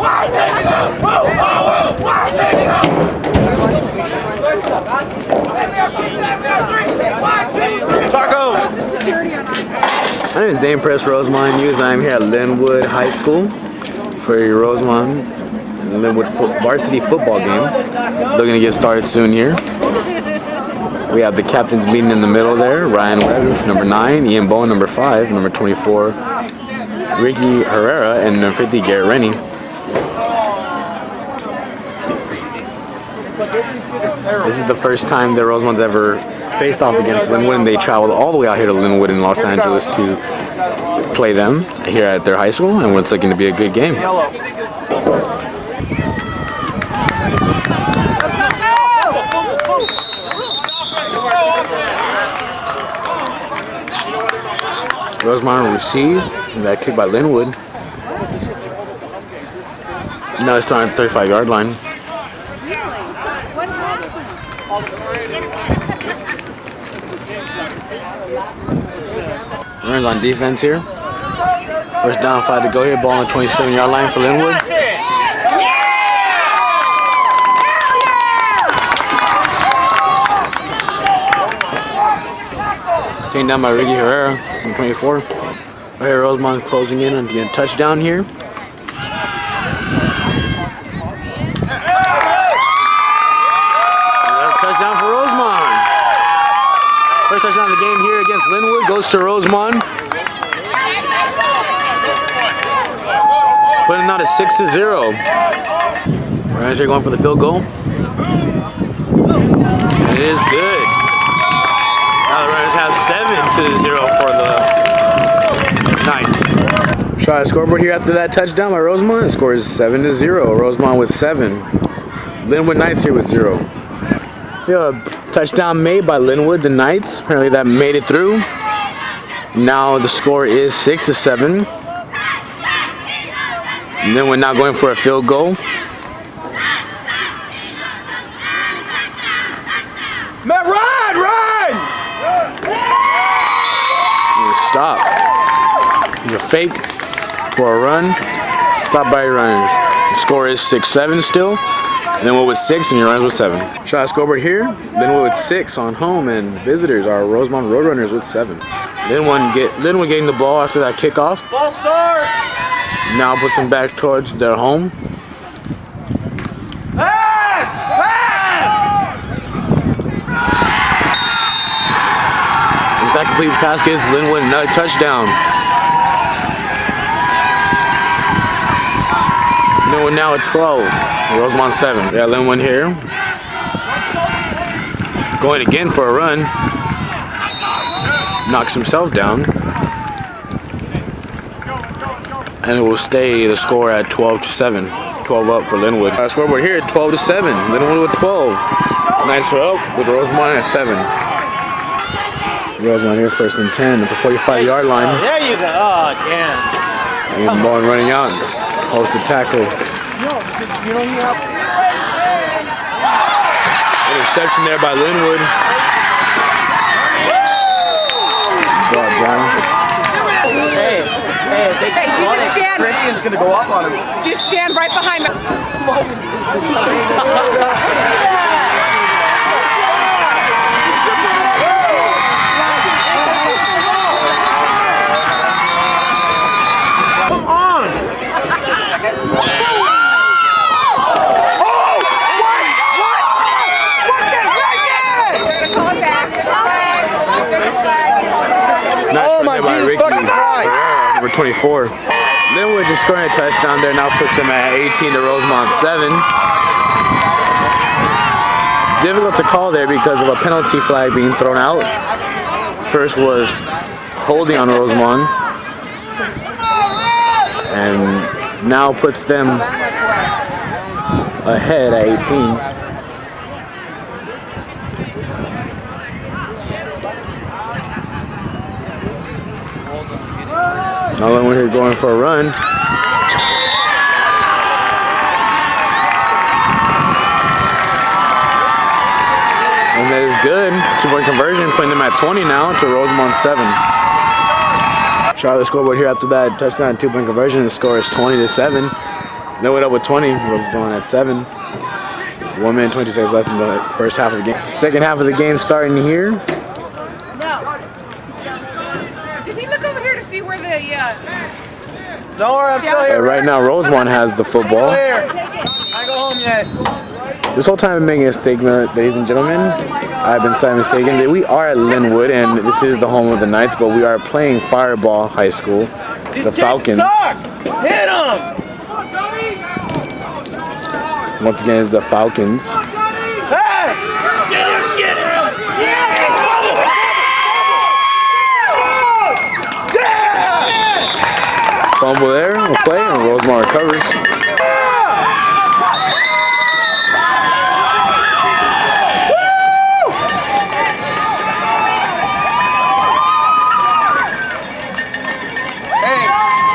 My name is Perez, Rosmaond. I'm here at Lynwood Highschool for your Rosmaond and Lynwood Varsity football game. Looking to get started soon here. We have the captains meeting in the middle there. Ryan Webb, number 9. Ian Bowen, number 5. Number 24, Ricky Herrera. And number 50, Garrett Rennie. This is the first time the Rosamond's ever faced off against Lynwood, and they traveled all the way out here to Lynwood in Los Angeles to play them here at their high school, and it's looking to be a good game. Rosmaond received, and that kick by Lynwood. Now it's starting at the 35-yard line. Runners on defense here. First down, 5 to go here. Ball on the 27-yard line for Lynwood. Taken down by Ricky Herrera from 24. Right here, Rosmaond closing in on getting a touchdown here. Touchdown for Rosmaond. First touchdown of the game here against Lynwood goes to Rosmaond. Putting out a 6-0. Rams are going for the field goal. And it is good. Now the Runners have 7-0 for the Knights. Shot a scoreboard here after that touchdown by Rosmaond. The score is 7-0. Rosmaond with 7. Lynwood Knights here with 0. We have a touchdown made by Lynwood, the Knights. Apparently that made it through. Now the score is 6-7. Lynwood now going for a field goal. Man, run! Stop. You're fake for a run. Stop by your runners. The score is 6-7 still. Lynwood with 6 and your runners with 7. Shot scoreboard here. Lynwood with 6 on home, and visitors are Rosmaond Roadrunners with 7. Lynwood getting the ball after that kickoff. Ball start. Now puts them back towards their home. Pass! If that complete pass gives Lynwood another touchdown. Lynwood now at 12. Rosmaond 7. Yeah, Lynwood here. Going again for a run. Knocks himself down. And it will stay the score at 12-7. 12 up for Lynwood. Scoreboard here at 12-7. Lynwood with 12. Knights are up with Rosmaond at 7. Rosmaond here first and 10 at the 45-yard line. There you go. Oh, damn. And ball running out. Holds the tackle. Interception there by Lynwood. Brought down. Hey, you just stand. Radiant's gonna go off on him. Just stand right behind me. Oh my Jesus fucking Christ! Number 24. Lynwood just scoring a touchdown there. Now puts them at 18 to Rosmaond 7. Difficult to call there because of a penalty flag being thrown out. First was holding on Rosmaond, and now puts them ahead at 18. Now Lynwood here going for a run. And that is good. 2-point conversion, putting them at 20 now to Rosmaond 7. Shot of the scoreboard here after that touchdown, 2-point conversion. The score is 20-7. Lynwood up with 20. We're going at 7. 1 minute 22 seconds left in the first half of the game. Second half of the game starting here. No. Did he look over here to see where the Don't worry, I'm still here. Right now, Rosmaond has the football. I ain't go home yet. This whole time I'm making a statement, ladies and gentlemen. I've been slightly mistaken. We are at Lynwood, and this is the home of the Knights, but we are playing FireBaugh High School, the Falcons. Hit him! Once again, it's the Falcons. Fumble there, we'll play, and Rosmaond recovers.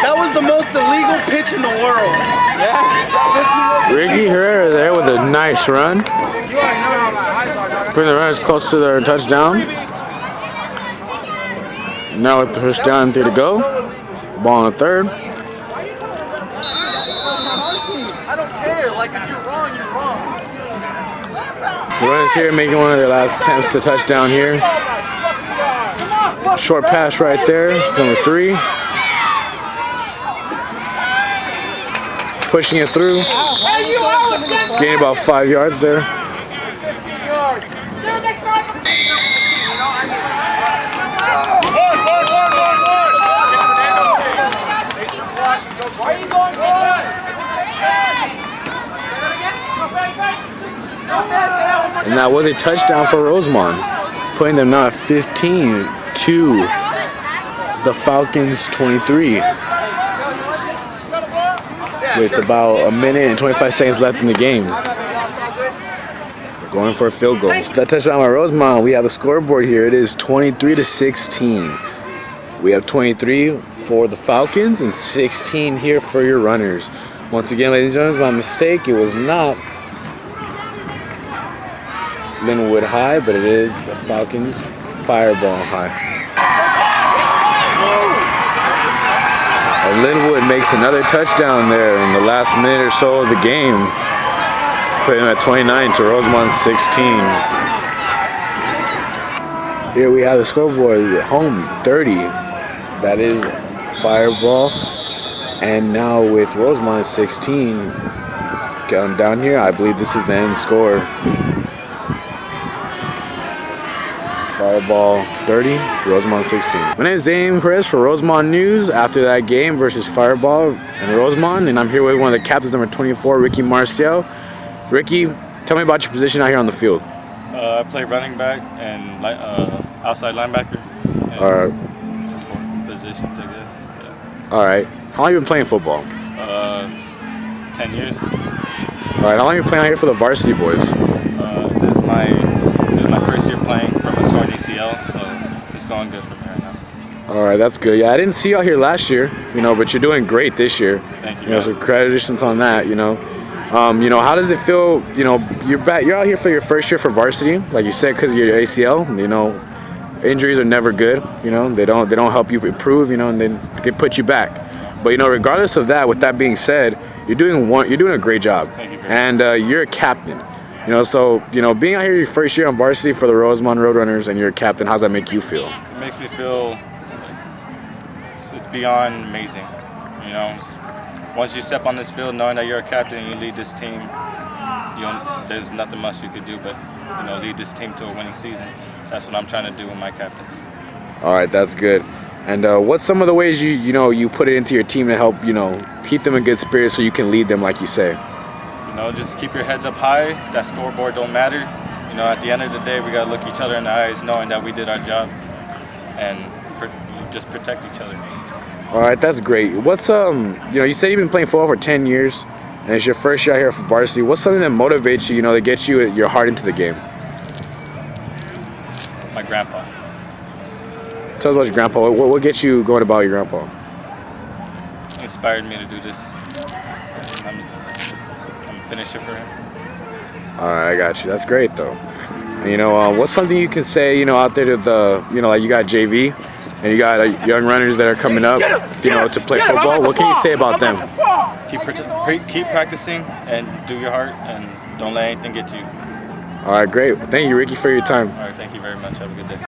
That was the most illegal pitch in the world. Yeah. Ricky Herrera there with a nice run. Bring the runners close to their touchdown. Now with the first down, 3 to go. Ball on the 3rd. I don't care. Like, if you're wrong, you're wrong. The runners here making one of their last attempts to touchdown here. Short pass right there. It's number 3. Pushing it through. Gaining about 5 yards there. And that was a touchdown for Rosmaond, putting them now at 15 to the Falcons 23. With about a minute and 25 seconds left in the game. We're going for a field goal. That touchdown by Rosmaond, we have the scoreboard here. It is 23 to 16. We have 23 for the Falcons and 16 here for your runners. Once again, ladies and gentlemen, my mistake. It was not Lynwood High, but it is the Falcons FireBaugh High. And Lynwood makes another touchdown there in the last minute or so of the game, putting them at 29 to Rosamond 16. Here we have the scoreboard, home 30. That is FireBaugh. And now with Rosamond 16 going down here, I believe this is the end score. FireBaugh 30, Rosamond 16. My name is Zamien Perez for Rosmaond News after that game versus FireBaugh and Rosmaond, and I'm here with one of the captains, number 24, Ricky Marciel. Ricky, tell me about your position out here on the field. I play running back and outside linebacker. All right. Positions, I guess. Yeah. All right. How long have you been playing football? 10 years. All right. How long have you been playing out here for the Varsity boys? This is my first year playing from a torn ACL, so it's going good from here now. All right, that's good. Yeah, I didn't see you out here last year, but you're doing great this year. Thank you. So congratulations on that. How does it feel? You're out here for your first year for varsity, like you said, because of your ACL. Injuries are never good. They don't help you improve. And then they put you back. But regardless of that, with that being said, you're doing a great job. Thank you very much. And you're a captain. So being out here your first year on varsity for the Rosmaond Roadrunners, and you're a captain, how does that make you feel? It makes me feel it's beyond amazing. Once you step on this field, knowing that you're a captain and you lead this team, there's nothing much you could do but lead this team to a winning season. That's what I'm trying to do with my captains. All right, that's good. And what's some of the ways you put it into your team to help keep them in good spirits so you can lead them like you say? Just keep your heads up high. That scoreboard don't matter. At the end of the day, we gotta look each other in the eyes, knowing that we did our job, and just protect each other. All right, that's great. What's you said you've been playing football for 10 years, and it's your first year out here for varsity. What's something that motivates you, that gets your heart into the game? My grandpa. Tell us about your grandpa. What gets you going about your grandpa? He inspired me to do this. I'm a finisher for him. All right, I got you. That's great, though. And, what's something you can say, out there to the, like you got JV, and you got young runners that are coming up, to play football. What can you say about them? keep practicing and do your heart and don't let anything get to you. All right, great. Thank you, Ricky, for your time. All right, thank you very much. Have a good day.